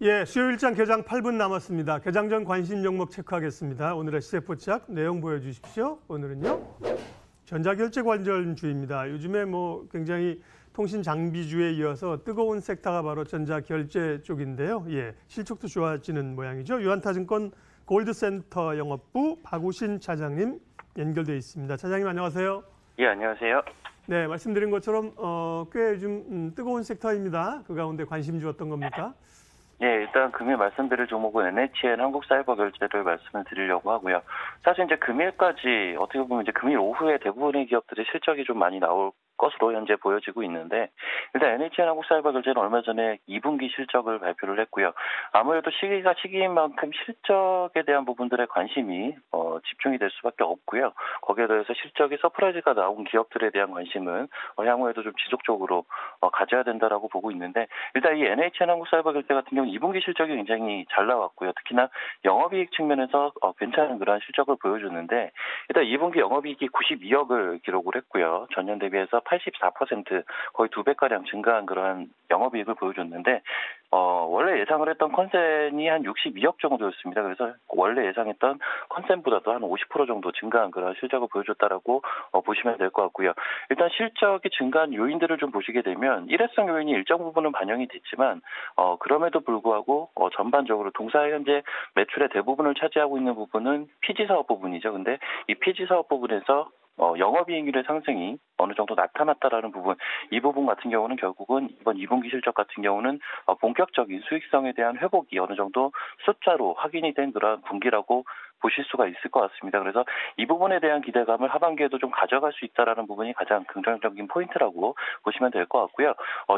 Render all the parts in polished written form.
예, 수요일장 개장 8분 남았습니다. 개장 전 관심 종목 체크하겠습니다. 오늘의 시세 포착 내용 보여주십시오. 오늘은요, 전자결제 관련주입니다. 요즘에 굉장히 통신 장비주에 이어서 뜨거운 섹터가 바로 전자결제 쪽인데요. 예, 실적도 좋아지는 모양이죠. 유한타증권 골드센터 영업부 박우신 차장님 연결돼 있습니다. 차장님 안녕하세요. 예, 안녕하세요. 네, 말씀드린 것처럼 꽤 요즘 뜨거운 섹터입니다. 그 가운데 관심주 어떤 겁니까? 예, 일단 금일 말씀드릴 종목은 NHN 한국사이버결제를 말씀을 드리려고 하고요. 사실 이제 금일까지 어떻게 보면 이제 금일 오후에 대부분의 기업들의 실적이 좀 많이 나올 것으로 현재 보여지고 있는데, 일단 NHN 한국사이버결제는 얼마 전에 2분기 실적을 발표를 했고요. 아무래도 시기가 시기인 만큼 실적에 대한 부분들의 관심이 집중이 될 수밖에 없고요. 거기에 더해서 실적이 서프라이즈가 나온 기업들에 대한 관심은 향후에도 좀 지속적으로 가져야 된다라고 보고 있는데, 일단 이 NHN 한국사이버결제 같은 경우는 2분기 실적이 굉장히 잘 나왔고요. 특히나 영업이익 측면에서 괜찮은 그런 실적을 보여줬는데, 일단 2분기 영업이익이 92억을 기록을 했고요. 전년 대비해서 84% 거의 2배가량 증가한 그러한 영업이익을 보여줬는데, 원래 예상을 했던 컨센이 한 62억 정도였습니다. 그래서 원래 예상했던 컨센보다도 한 50% 정도 증가한 그런 실적을 보여줬다라고 보시면 될 것 같고요. 일단 실적이 증가한 요인들을 좀 보시게 되면 일회성 요인이 일정 부분은 반영이 됐지만 그럼에도 불구하고 전반적으로 동사의 현재 매출의 대부분을 차지하고 있는 부분은 피지 사업 부분이죠. 근데 이 피지 사업 부분에서 영업이익률의 상승이 어느 정도 나타났다라는 부분, 이 부분 같은 경우는 결국은 이번 2분기 실적 같은 경우는 본격적인 수익성에 대한 회복이 어느 정도 숫자로 확인이 된 그런 분기라고 보실 수가 있을 것 같습니다. 그래서 이 부분에 대한 기대감을 하반기에도 좀 가져갈 수 있다라는 부분이 가장 긍정적인 포인트라고 보시면 될 것 같고요.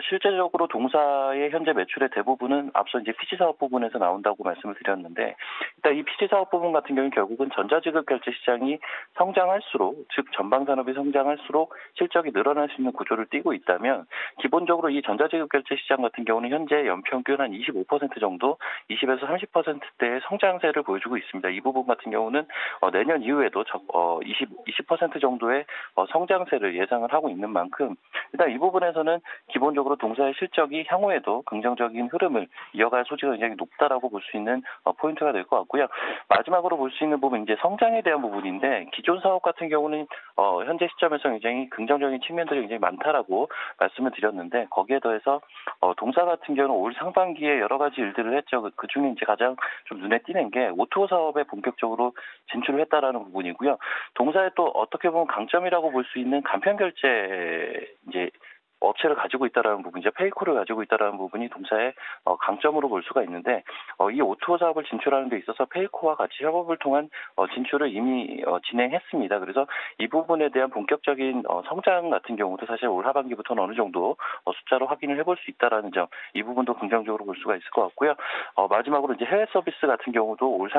실제적으로 동사의 현재 매출의 대부분은 앞서 이제 피지 사업 부분에서 나온다고 말씀을 드렸는데, 일단 이 피지 사업 부분 같은 경우는 결국은 전자지급 결제 시장이 성장할수록, 즉 전방 산업이 성장할수록 실적이 늘어날 수 있는 구조를 띠고 있다면, 기본적으로 이 전자지급 결제 시장 같은 경우는 현재 연평균 한 25% 정도, 20에서 30%대의 성장세를 보여주고 있습니다. 이 부분 같은 경우는 내년 이후에도 20% 정도의 성장세를 예상을 하고 있는 만큼, 일단 이 부분에서는 기본적으로 동사의 실적이 향후에도 긍정적인 흐름을 이어갈 소지가 굉장히 높다라고 볼 수 있는 포인트가 될 것 같고요. 마지막으로 볼 수 있는 부분, 이제 성장에 대한 부분인데, 기존 사업 같은 경우는 현재 시점에서 굉장히 긍정적인 측면들이 굉장히 많다라고 말씀을 드렸는데, 거기에 더해서 동사 같은 경우는 올 상반기에 여러 가지 일들을 했죠. 그 중에 이제 가장 좀 눈에 띄는 게 O2O 사업에 본격적으로 진출을 했다라는 부분이고요. 동사의 또 어떻게 보면 강점이라고 볼 수 있는 간편 결제 이제 업체를 가지고 있다라는 부분이죠. 페이코를 가지고 있다라는 부분이 동사의 강점으로 볼 수가 있는데, 이 O2O 사업을 진출하는 데 있어서 페이코와 같이 협업을 통한 진출을 이미 진행했습니다. 그래서 이 부분에 대한 본격적인 성장 같은 경우도 사실 올 하반기부터는 어느 정도 숫자로 확인을 해볼 수 있다라는 점, 이 부분도 긍정적으로 볼 수가 있을 것 같고요. 마지막으로 이제 해외 서비스 같은 경우도 올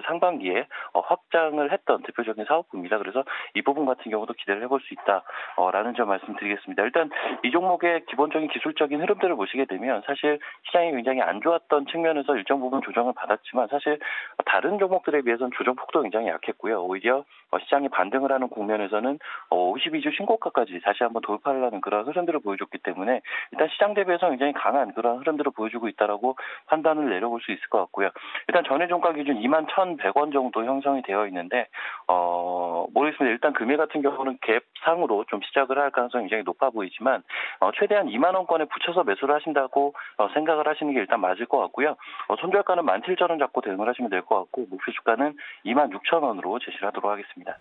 상반기에 확장을 했던 대표적인 사업부입니다. 그래서 이 부분 같은 경우도 기대를 해볼 수 있다라는 점 말씀드리겠습니다. 일단 이 종목의 기본적인 기술적인 흐름들을 보시게 되면, 사실 시장이 굉장히 안 좋았던 측면에서 일정 부분 조정을 받았지만, 사실 다른 종목들에 비해서는 조정 폭도 굉장히 약했고요. 오히려 시장이 반등을 하는 국면에서는 52주 신고가까지 다시 한번 돌파를 하는 그런 흐름들을 보여줬기 때문에, 일단 시장 대비해서 굉장히 강한 그런 흐름들을 보여주고 있다라고 판단을 내려볼 수 있을 것 같고요. 일단 전일 종가 기준 21,100원 정도 형성이 되어 있는데, 모르겠습니다. 일단 금일 같은 경우는 갭상으로 좀 시작을 할 가능성이 굉장히 높아 보이지만, 최대한 2만 원권에 붙여서 매수를 하신다고 생각을 하시는 게 일단 맞을 것 같고요. 손절가는 17,000원 잡고 대응을 하시면 될 것 같고, 목표 주가는 26,000원으로 제시를 하도록 하겠습니다.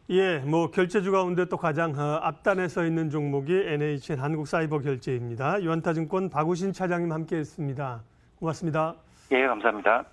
예, 결제주 가운데 또 가장 앞단에 서 있는 종목이 NHN 한국사이버결제입니다. 유한타증권 박우신 차장님 함께했습니다. 고맙습니다. 예, 감사합니다.